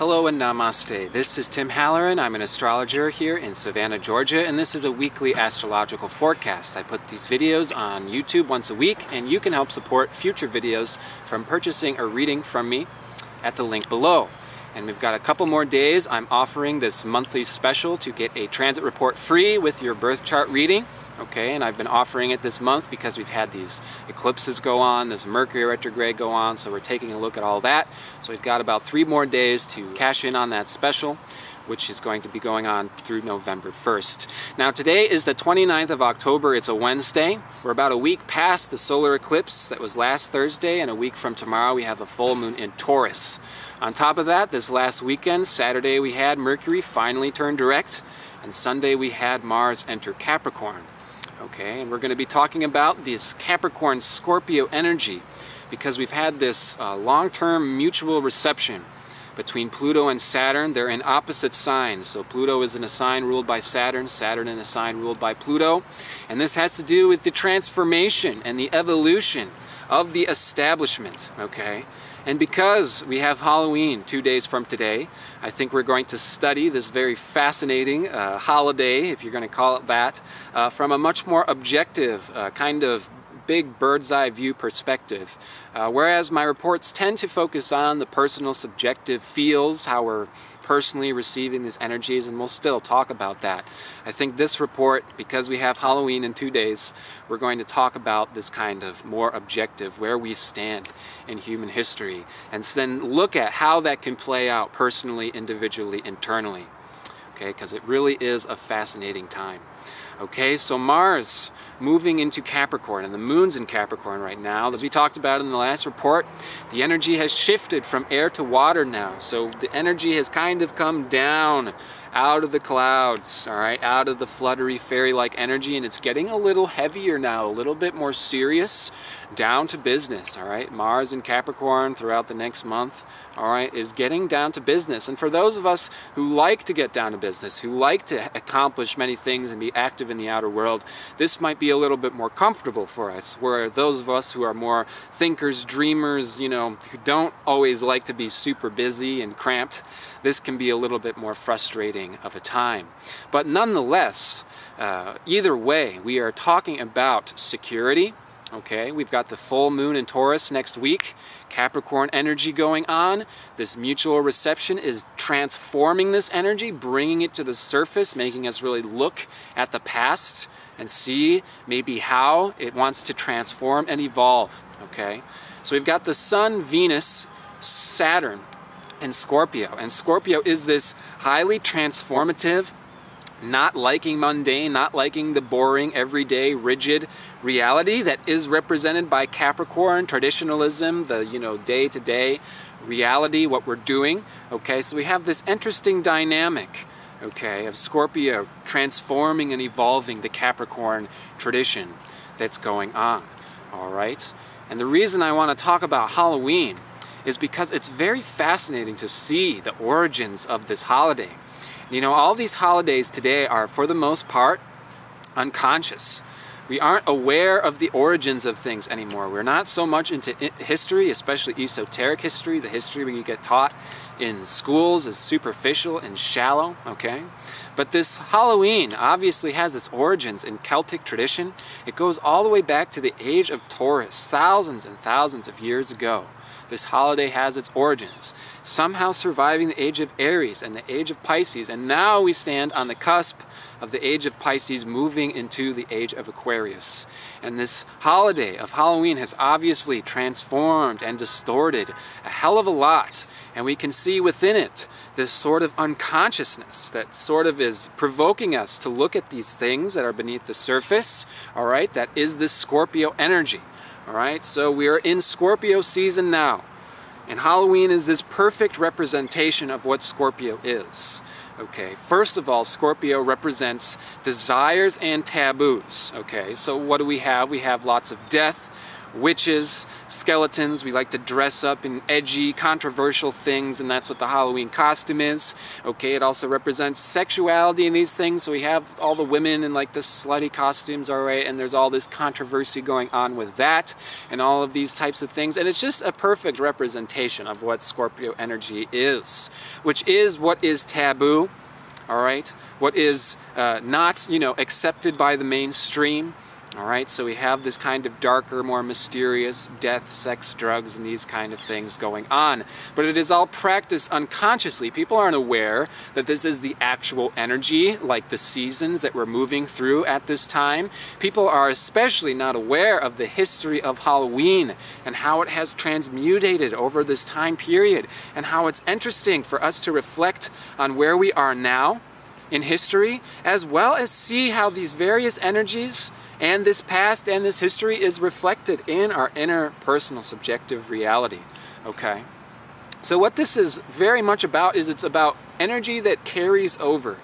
Hello and namaste. This is Tim Halloran. I'm an astrologer here in Savannah, Georgia, and this is a weekly astrological forecast. I put these videos on YouTube once a week, and you can help support future videos from purchasing a reading from me at the link below. And we've got a couple more days. I'm offering this monthly special to get a transit report free with your birth chart reading. Okay, and I've been offering it this month because we've had these eclipses go on, this Mercury retrograde go on, so we're taking a look at all that. So we've got about 3 more days to cash in on that special, which is going to be going on through November 1st. Now today is the 29th of October, it's a Wednesday. We're about a week past the solar eclipse that was last Thursday, and a week from tomorrow we have a full moon in Taurus. On top of that, this last weekend, Saturday, we had Mercury finally turn direct, and Sunday we had Mars enter Capricorn. Okay, and we're going to be talking about this Capricorn Scorpio energy because we've had this long-term mutual reception between Pluto and Saturn. They're in opposite signs. So Pluto is in a sign ruled by Saturn, Saturn in a sign ruled by Pluto. And this has to do with the transformation and the evolution of the establishment, okay? And because we have Halloween 2 days from today, I think we're going to study this very fascinating holiday, if you're going to call it that, from a much more objective, kind of big bird's eye view perspective. Whereas my reports tend to focus on the personal subjective feels, how we're personally receiving these energies, and we'll still talk about that. I think this report, because we have Halloween in 2 days, we're going to talk about this kind of more objective, where we stand in human history, and then look at how that can play out personally, individually, internally. Okay, because it really is a fascinating time. Okay, so Mars moving into Capricorn, and the moon's in Capricorn right now. As we talked about in the last report, the energy has shifted from air to water now. So the energy has kind of come down out of the clouds, all right, out of the fluttery fairy-like energy, and it's getting a little heavier now, a little bit more serious, down to business, all right? Mars in Capricorn throughout the next month, all right, is getting down to business. And for those of us who like to get down to business, who like to accomplish many things and be active in the outer world, this might be a little bit more comfortable for us, where those of us who are more thinkers, dreamers, you know, who don't always like to be super busy and cramped, this can be a little bit more frustrating of a time. But nonetheless, either way, we are talking about security. Okay, we've got the full moon in Taurus next week, Capricorn energy going on. This mutual reception is transforming this energy, bringing it to the surface, making us really look at the past and see maybe how it wants to transform and evolve. Okay, so we've got the Sun, Venus, Saturn, and Scorpio. And Scorpio is this highly transformative, not liking mundane, not liking the boring, everyday, rigid reality that is represented by Capricorn, traditionalism, the, you know, day-to-day reality, what we're doing. Okay, so we have this interesting dynamic, okay, of Scorpio transforming and evolving the Capricorn tradition that's going on, all right? And the reason I want to talk about Halloween is because it's very fascinating to see the origins of this holiday. You know, all these holidays today are, for the most part, unconscious. We aren't aware of the origins of things anymore. We're not so much into history, especially esoteric history. The history we get taught in schools is superficial and shallow, okay? But this Halloween obviously has its origins in Celtic tradition. It goes all the way back to the age of Taurus, thousands and thousands of years ago. This holiday has its origins, somehow surviving the age of Aries and the age of Pisces, and now we stand on the cusp of the age of Pisces moving into the age of Aquarius. And this holiday of Halloween has obviously transformed and distorted a hell of a lot, and we can see within it this sort of unconsciousness that sort of is provoking us to look at these things that are beneath the surface, all right, that is this Scorpio energy. All right, so we are in Scorpio season now, and Halloween is this perfect representation of what Scorpio is. Okay, first of all, Scorpio represents desires and taboos. Okay, so what do we have? We have lots of death, witches, skeletons. We like to dress up in edgy, controversial things, and that's what the Halloween costume is. Okay, it also represents sexuality in these things, so we have all the women in like the slutty costumes, alright, and there's all this controversy going on with that, and all of these types of things, and it's just a perfect representation of what Scorpio energy is, which is what is taboo, alright, what is not, you know, accepted by the mainstream. Alright, so we have this kind of darker, more mysterious death, sex, drugs, and these kind of things going on. But it is all practiced unconsciously. People aren't aware that this is the actual energy, like the seasons that we're moving through at this time. People are especially not aware of the history of Halloween and how it has transmutated over this time period, and how it's interesting for us to reflect on where we are now in history, as well as see how these various energies and this past and this history is reflected in our inner personal subjective reality. Okay? So what this is very much about is it's about energy that carries over.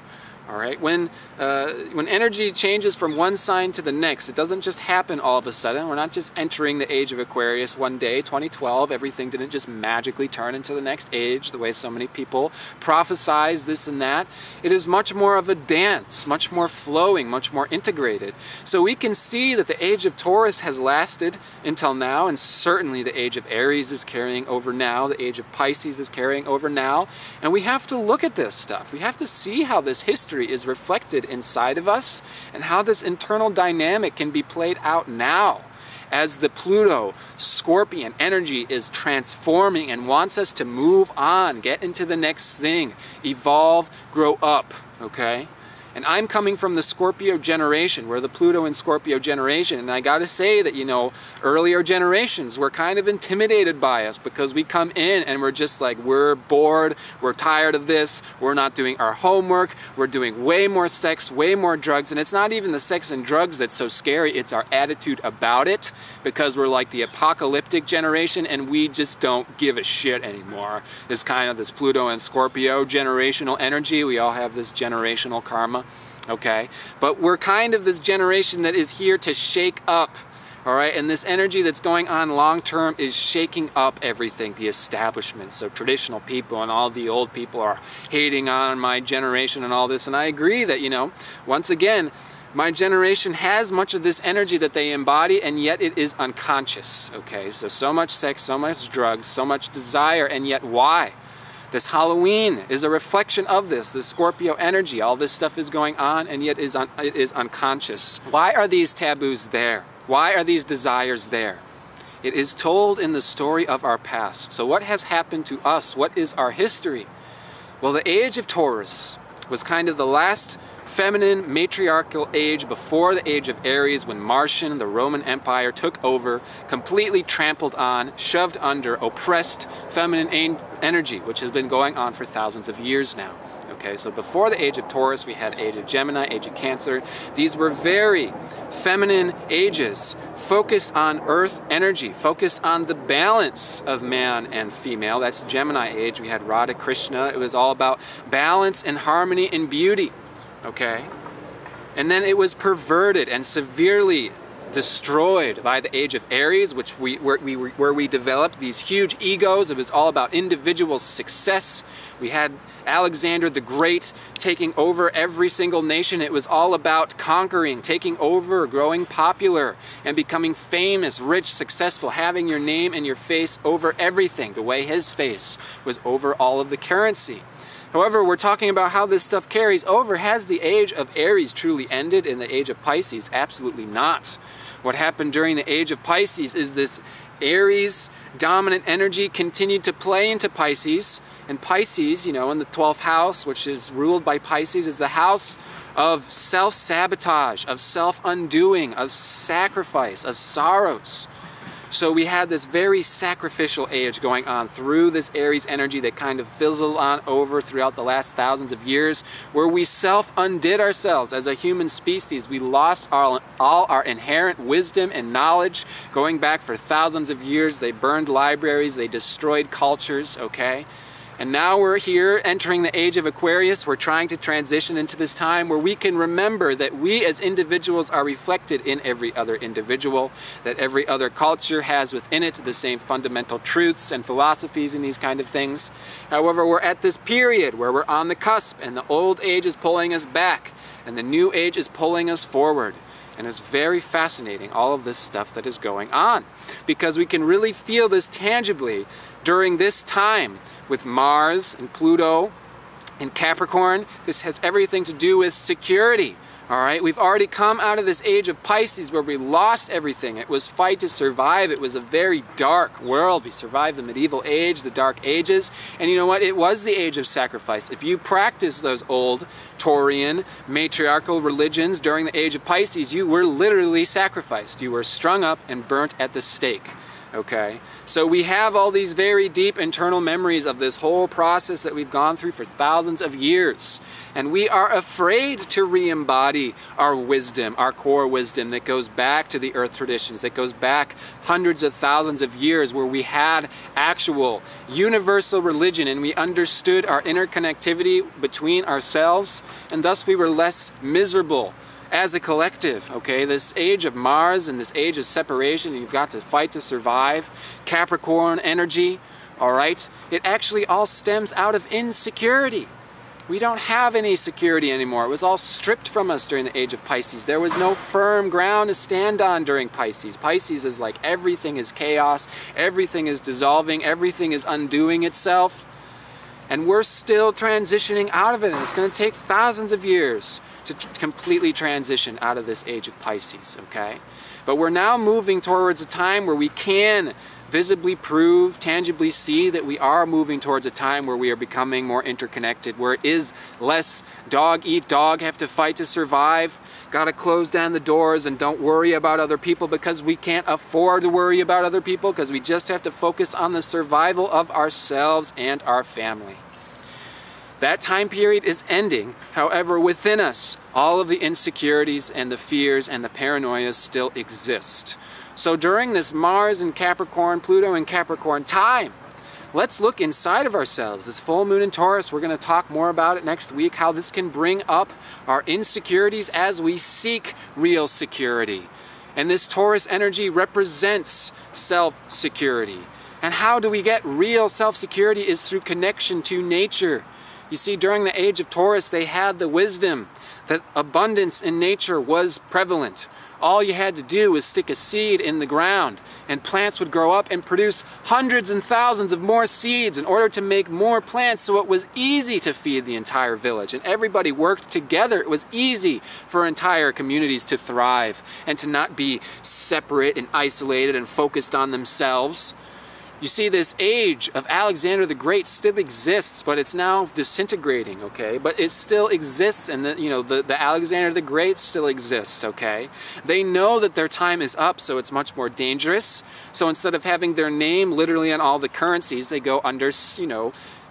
Alright, when energy changes from one sign to the next, it doesn't just happen all of a sudden. We're not just entering the age of Aquarius one day, 2012, everything didn't just magically turn into the next age, the way so many people prophesize this and that. It is much more of a dance, much more flowing, much more integrated. So we can see that the age of Taurus has lasted until now, and certainly the age of Aries is carrying over now, the age of Pisces is carrying over now, and we have to look at this stuff. We have to see how this history is reflected inside of us, and how this internal dynamic can be played out now as the Pluto Scorpion energy is transforming and wants us to move on, get into the next thing, evolve, grow up, okay? And I'm coming from the Scorpio generation. We're the Pluto and Scorpio generation. And I gotta say that, you know, earlier generations were kind of intimidated by us, because we come in and we're just like, we're bored, we're tired of this, we're not doing our homework, we're doing way more sex, way more drugs. And it's not even the sex and drugs that's so scary, it's our attitude about it, because we're like the apocalyptic generation and we just don't give a shit anymore. It's kind of this Pluto and Scorpio generational energy. We all have this generational karma. Okay, but we're kind of this generation that is here to shake up, all right, and this energy that's going on long term is shaking up everything, the establishment. So traditional people and all the old people are hating on my generation and all this, and I agree that, you know, once again, my generation has much of this energy that they embody, and yet it is unconscious, okay? So much sex, so much drugs, so much desire, and yet why? This Halloween is a reflection of this Scorpio energy. All this stuff is going on, and yet it is unconscious. Why are these taboos there? Why are these desires there? It is told in the story of our past. So what has happened to us? What is our history? Well, the age of Taurus was kind of the last feminine matriarchal age before the age of Aries, when Martian, the Roman Empire, took over, completely trampled on, shoved under, oppressed feminine energy, which has been going on for thousands of years now. Okay, so before the age of Taurus, we had age of Gemini, age of Cancer. These were very feminine ages, focused on earth energy, focused on the balance of man and female. That's Gemini age. We had Radha Krishna. It was all about balance and harmony and beauty. Okay, and then it was perverted and severely destroyed by the age of Aries, where we developed these huge egos. It was all about individual success. We had Alexander the Great taking over every single nation. It was all about conquering, taking over, growing popular, and becoming famous, rich, successful, having your name and your face over everything, the way his face was over all of the currency. However, we're talking about how this stuff carries over. Has the age of Aries truly ended in the age of Pisces? Absolutely not. What happened during the age of Pisces is this Aries dominant energy continued to play into Pisces, and Pisces, you know, in the 12th house, which is ruled by Pisces, is the house of self-sabotage, of self-undoing, of sacrifice, of sorrows. So we had this very sacrificial age going on through this Aries energy that kind of fizzled on over throughout the last thousands of years, where we self-undid ourselves as a human species. We lost all our inherent wisdom and knowledge going back for thousands of years. They burned libraries, they destroyed cultures, okay? And now we're here entering the age of Aquarius. We're trying to transition into this time where we can remember that we as individuals are reflected in every other individual, that every other culture has within it the same fundamental truths and philosophies and these kind of things. However, we're at this period where we're on the cusp and the old age is pulling us back and the new age is pulling us forward. And it's very fascinating, all of this stuff that is going on, because we can really feel this tangibly during this time with Mars and Pluto and Capricorn. This has everything to do with security. All right, we've already come out of this age of Pisces where we lost everything. It was fight to survive. It was a very dark world. We survived the medieval age, the dark ages, and you know what? It was the age of sacrifice. If you practice those old Taurian matriarchal religions during the age of Pisces, you were literally sacrificed. You were strung up and burnt at the stake. Okay, so we have all these very deep internal memories of this whole process that we've gone through for thousands of years. And we are afraid to re-embody our wisdom, our core wisdom that goes back to the earth traditions, that goes back hundreds of thousands of years where we had actual universal religion and we understood our interconnectivity between ourselves, and thus we were less miserable as a collective. Okay, this age of Mars and this age of separation, you've got to fight to survive, Capricorn energy, all right, it actually all stems out of insecurity. We don't have any security anymore. It was all stripped from us during the age of Pisces. There was no firm ground to stand on during Pisces. Pisces is like everything is chaos, everything is dissolving, everything is undoing itself. And we're still transitioning out of it, and it's going to take thousands of years to completely transition out of this age of Pisces, okay? But we're now moving towards a time where we can visibly prove, tangibly see that we are moving towards a time where we are becoming more interconnected, where it is less dog eat dog, have to fight to survive, gotta close down the doors and don't worry about other people because we can't afford to worry about other people, because we just have to focus on the survival of ourselves and our family. That time period is ending. However, within us, all of the insecurities and the fears and the paranoias still exist. So during this Mars and Capricorn, Pluto and Capricorn time, let's look inside of ourselves. This full moon in Taurus, we're going to talk more about it next week, how this can bring up our insecurities as we seek real security. And this Taurus energy represents self-security. And how do we get real self-security is through connection to nature. You see, during the age of Taurus, they had the wisdom that abundance in nature was prevalent. All you had to do was stick a seed in the ground and plants would grow up and produce hundreds and thousands of more seeds in order to make more plants, so it was easy to feed the entire village. And everybody worked together. It was easy for entire communities to thrive and to not be separate and isolated and focused on themselves. You see, this age of Alexander the Great still exists, but it's now disintegrating, okay? But it still exists, and the Alexander the Great still exists, okay? They know that their time is up, so it's much more dangerous. So instead of having their name literally on all the currencies, they go under,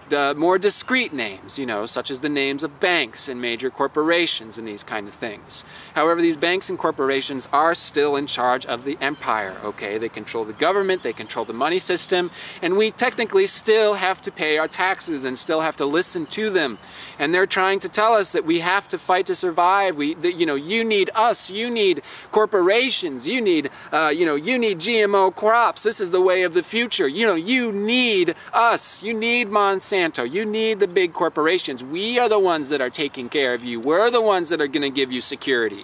the more discreet names, such as the names of banks and major corporations and these kind of things. However, these banks and corporations are still in charge of the empire, okay? They control the government, they control the money system, and we technically still have to pay our taxes and still have to listen to them. And they're trying to tell us that we have to fight to survive. You need us, you need corporations, you need GMO crops. This is the way of the future. You need us, you need Monsanto. You need the big corporations. We are the ones that are taking care of you. We're the ones that are going to give you security.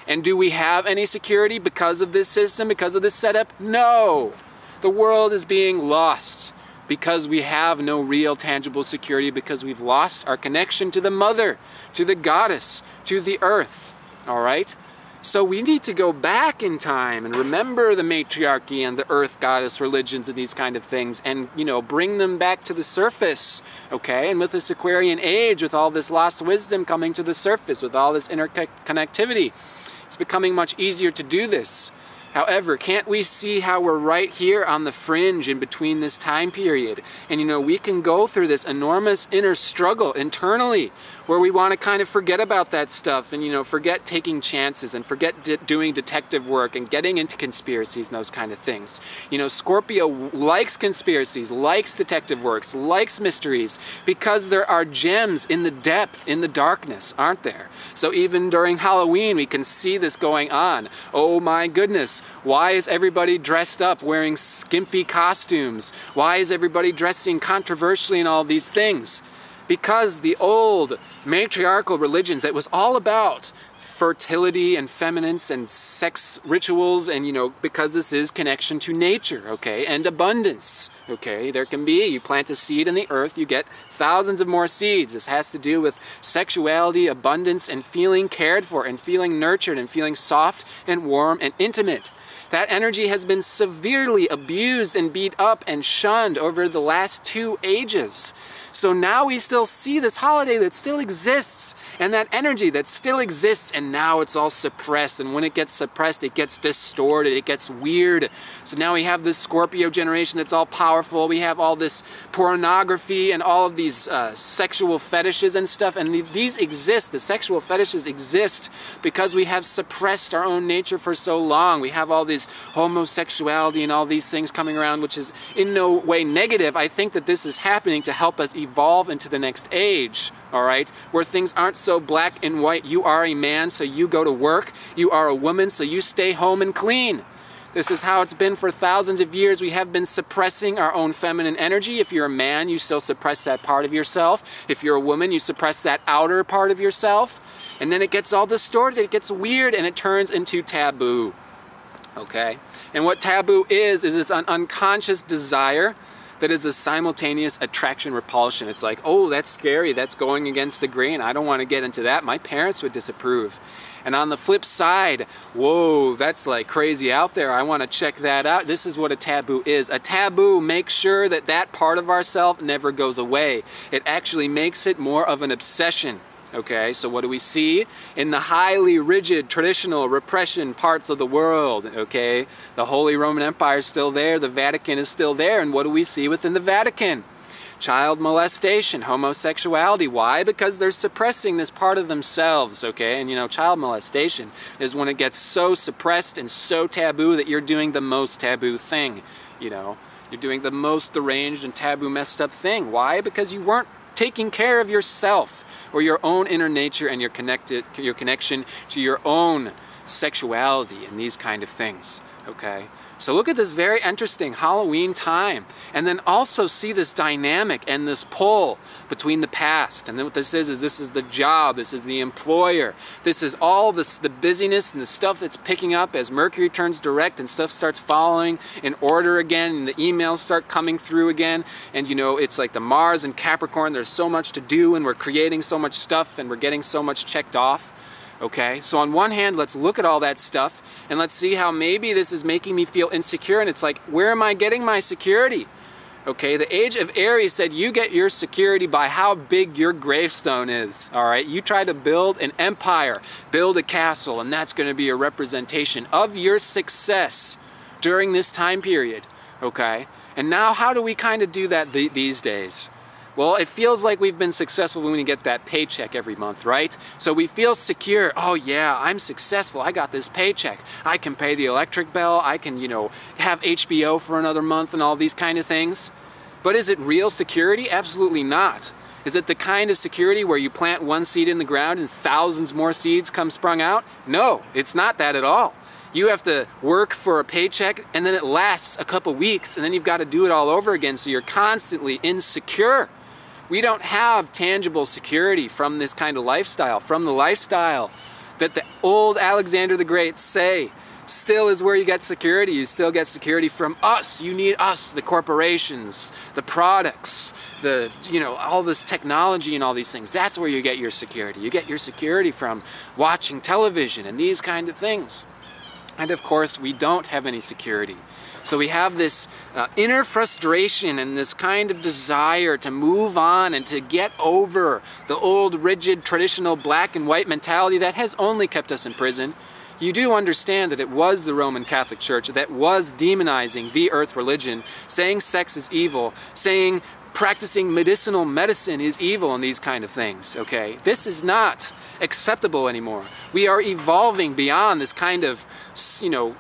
And do we have any security because of this system, because of this setup? No. The world is being lost because we have no real tangible security, because we've lost our connection to the mother, to the goddess, to the earth. All right? So we need to go back in time and remember the matriarchy and the earth goddess religions and these kind of things, and bring them back to the surface, okay? And with this Aquarian age, with all this lost wisdom coming to the surface, with all this interconnectivity, it's becoming much easier to do this. However, can't we see how we're right here on the fringe in between this time period? And you know, we can go through this enormous inner struggle internally where we want to kind of forget about that stuff and, you know, forget taking chances and forget doing detective work and getting into conspiracies and those kind of things. You know, Scorpio likes conspiracies, likes detective works, likes mysteries, because there are gems in the depth, in the darkness, aren't there? So even during Halloween, we can see this going on. Oh my goodness, why is everybody dressed up wearing skimpy costumes? Why is everybody dressing controversially and all these things? Because the old matriarchal religions, that was all about fertility and feminines and sex rituals, and you know, because this is connection to nature, okay, and abundance, okay. There can be, you plant a seed in the earth, you get thousands of more seeds. This has to do with sexuality, abundance, and feeling cared for, and feeling nurtured, and feeling soft and warm and intimate. That energy has been severely abused and beat up and shunned over the last 2 ages. So now we still see this holiday that still exists, and that energy that still exists, and now it's all suppressed, and when it gets suppressed, it gets distorted, it gets weird. So now we have this Scorpio generation that's all powerful, we have all this pornography and all of these sexual fetishes and stuff, and these exist, the sexual fetishes exist because we have suppressed our own nature for so long. We have all this homosexuality and all these things coming around, which is in no way negative. I think that this is happening to help us evolve into the next age, all right, where things aren't so black and white. You are a man, so you go to work. You are a woman, so you stay home and clean. This is how it's been for thousands of years. We have been suppressing our own feminine energy. If you're a man, you still suppress that part of yourself. If you're a woman, you suppress that outer part of yourself. And then it gets all distorted, it gets weird, and it turns into taboo, okay? And what taboo is it's an unconscious desire that is a simultaneous attraction-repulsion. It's like, oh, that's scary, that's going against the grain, I don't want to get into that, my parents would disapprove. And on the flip side, whoa, that's like crazy out there, I want to check that out. This is what a taboo is. A taboo makes sure that that part of ourself never goes away. It actually makes it more of an obsession. Okay, so what do we see? In the highly rigid, traditional repression parts of the world, okay, the Holy Roman Empire is still there, the Vatican is still there, and what do we see within the Vatican? Child molestation, homosexuality. Why? Because they're suppressing this part of themselves, okay? And you know, child molestation is when it gets so suppressed and so taboo that you're doing the most taboo thing, you know? You're doing the most deranged and taboo messed up thing. Why? Because you weren't taking care of yourself, or your own inner nature, and your connection to your own sexuality and these kind of things, okay? So look at this very interesting Halloween time, and then also see this dynamic and this pull between the past. And then what this is this is the job, this is the employer, this is all this, the busyness and the stuff that's picking up as Mercury turns direct and stuff starts following in order again, and the emails start coming through again. And you know, it's like the Mars and Capricorn, there's so much to do, and we're creating so much stuff, and we're getting so much checked off. Okay, so on one hand, let's look at all that stuff and let's see how maybe this is making me feel insecure, and it's like, where am I getting my security? Okay, the Age of Aries said you get your security by how big your gravestone is, all right? You try to build an empire, build a castle, and that's going to be a representation of your success during this time period, okay? And now how do we kind of do that these days? Well, it feels like we've been successful when we get that paycheck every month, right? So we feel secure. Oh yeah, I'm successful. I got this paycheck. I can pay the electric bill. I can, you know, have HBO for another month and all these kind of things. But is it real security? Absolutely not. Is it the kind of security where you plant one seed in the ground and thousands more seeds come sprung out? No, it's not that at all. You have to work for a paycheck, and then it lasts a couple weeks, and then you've got to do it all over again, so you're constantly insecure. We don't have tangible security from this kind of lifestyle, from the lifestyle that the old Alexander the Great say still is where you get security. You still get security from us. You need us, the corporations, the products, the, you know, all this technology and all these things. That's where you get your security. You get your security from watching television and these kind of things. And of course, we don't have any security. So we have this inner frustration and this kind of desire to move on and to get over the old, rigid, traditional black and white mentality that has only kept us in prison. you do understand that it was the Roman Catholic Church that was demonizing the earth religion, saying sex is evil, saying practicing medicinal medicine is evil and these kind of things, okay? This is not acceptable anymore. We are evolving beyond this kind of, you know,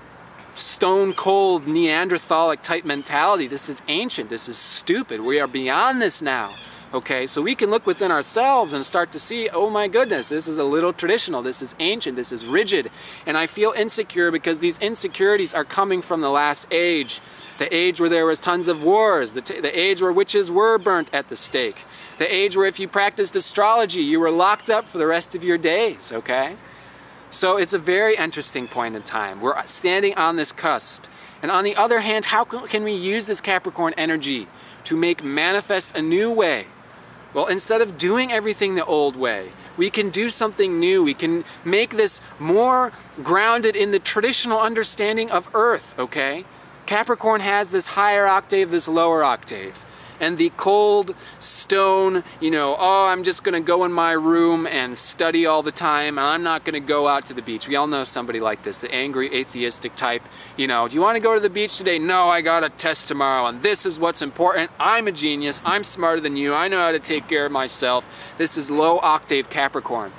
stone cold Neanderthalic type mentality. This is ancient, this is stupid. We are beyond this now, okay? So we can look within ourselves and start to see, oh my goodness, this is a little traditional, this is ancient, this is rigid. And I feel insecure because these insecurities are coming from the last age. The age where there was tons of wars, the age where witches were burnt at the stake, the age where if you practiced astrology, you were locked up for the rest of your days, okay? So it's a very interesting point in time. We're standing on this cusp. And on the other hand, how can we use this Capricorn energy to make manifest a new way? Well, instead of doing everything the old way, we can do something new. We can make this more grounded in the traditional understanding of Earth, okay? Capricorn has this higher octave, this lower octave. And the cold stone, you know, oh, I'm just going to go in my room and study all the time, and I'm not going to go out to the beach. We all know somebody like this, the angry atheistic type. You know, do you want to go to the beach today? No, I got a test tomorrow, and this is what's important. I'm a genius. I'm smarter than you. I know how to take care of myself. This is low octave Capricorn.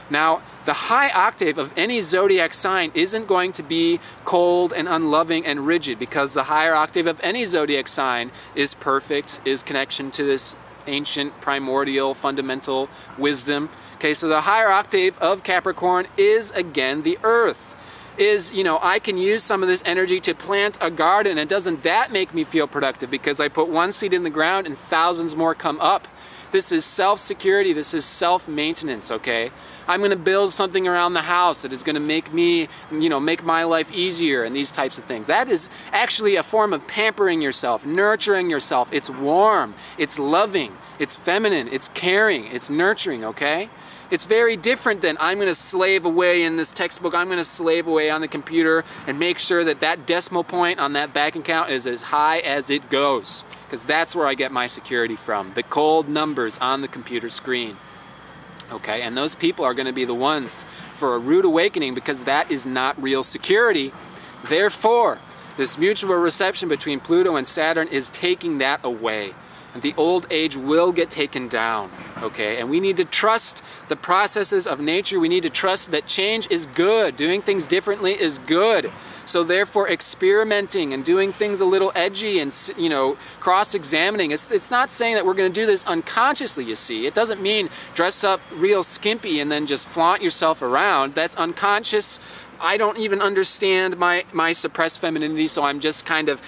Now, the high octave of any zodiac sign isn't going to be cold and unloving and rigid, because the higher octave of any zodiac sign is perfect, is connection to this ancient, primordial, fundamental wisdom. Okay, so the higher octave of Capricorn is, again, the earth. Is, you know, I can use some of this energy to plant a garden, and doesn't that make me feel productive because I put one seed in the ground and thousands more come up? This is self-security, this is self-maintenance, okay? I'm going to build something around the house that is going to make me, you know, make my life easier and these types of things. That is actually a form of pampering yourself, nurturing yourself. It's warm, it's loving, it's feminine, it's caring, it's nurturing, okay? It's very different than I'm going to slave away in this textbook, I'm going to slave away on the computer and make sure that that decimal point on that bank account is as high as it goes. Because that's where I get my security from, the cold numbers on the computer screen. Okay, and those people are going to be the ones for a rude awakening, because that is not real security. Therefore, this mutual reception between Pluto and Saturn is taking that away. And the old age will get taken down, okay? And we need to trust the processes of nature. We need to trust that change is good. Doing things differently is good. So therefore, experimenting and doing things a little edgy and, you know, cross-examining, it's not saying that we're going to do this unconsciously, you see. It doesn't mean dress up real skimpy and then just flaunt yourself around. That's unconscious. I don't even understand my suppressed femininity, so I'm just kind of,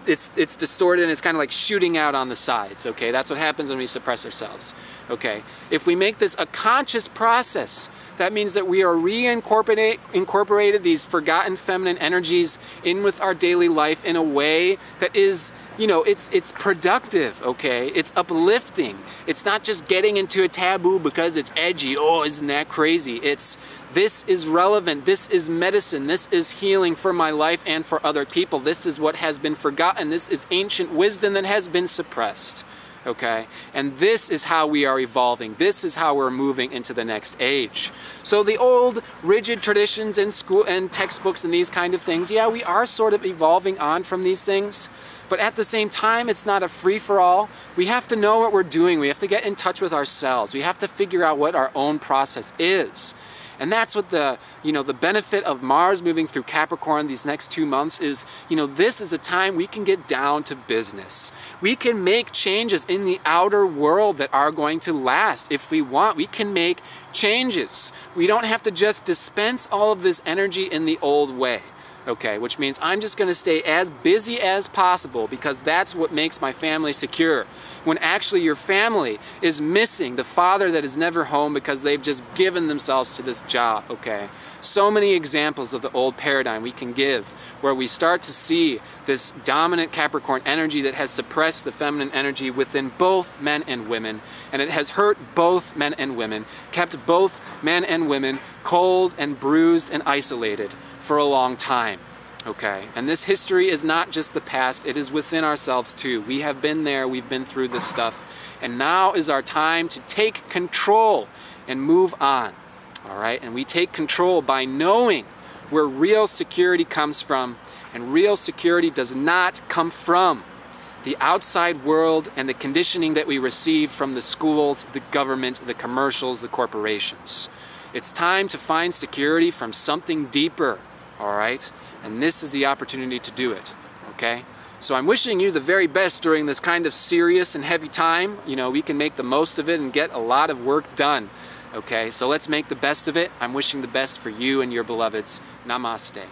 it's distorted and it's kind of like shooting out on the sides, okay? That's what happens when we suppress ourselves, okay? If we make this a conscious process, that means that we are reincorporated these forgotten feminine energies in with our daily life in a way that is, you know, it's productive, okay? It's uplifting. It's not just getting into a taboo because it's edgy. Oh, isn't that crazy? It's, this is relevant. This is medicine. This is healing for my life and for other people. This is what has been forgotten. This is ancient wisdom that has been suppressed, okay? And this is how we are evolving. This is how we're moving into the next age. So the old rigid traditions in school and textbooks and these kind of things, yeah, we are sort of evolving on from these things. But at the same time, it's not a free-for-all. We have to know what we're doing. We have to get in touch with ourselves. We have to figure out what our own process is. And that's what the, you know, the benefit of Mars moving through Capricorn these next 2 months is, you know, this is a time we can get down to business. We can make changes in the outer world that are going to last. If we want, we can make changes. We don't have to just dispense all of this energy in the old way. Okay, which means I'm just going to stay as busy as possible because that's what makes my family secure. When actually your family is missing the father that is never home because they've just given themselves to this job, okay? So many examples of the old paradigm we can give where we start to see this dominant Capricorn energy that has suppressed the feminine energy within both men and women, and it has hurt both men and women, kept both men and women cold and bruised and isolated for a long time, okay? And this history is not just the past, it is within ourselves too. We have been there, we've been through this stuff, and now is our time to take control and move on, all right? And we take control by knowing where real security comes from, and real security does not come from the outside world and the conditioning that we receive from the schools, the government, the commercials, the corporations. It's time to find security from something deeper, all right? And this is the opportunity to do it, okay? So I'm wishing you the very best during this kind of serious and heavy time. You know, we can make the most of it and get a lot of work done, okay? So let's make the best of it. I'm wishing the best for you and your beloveds. Namaste.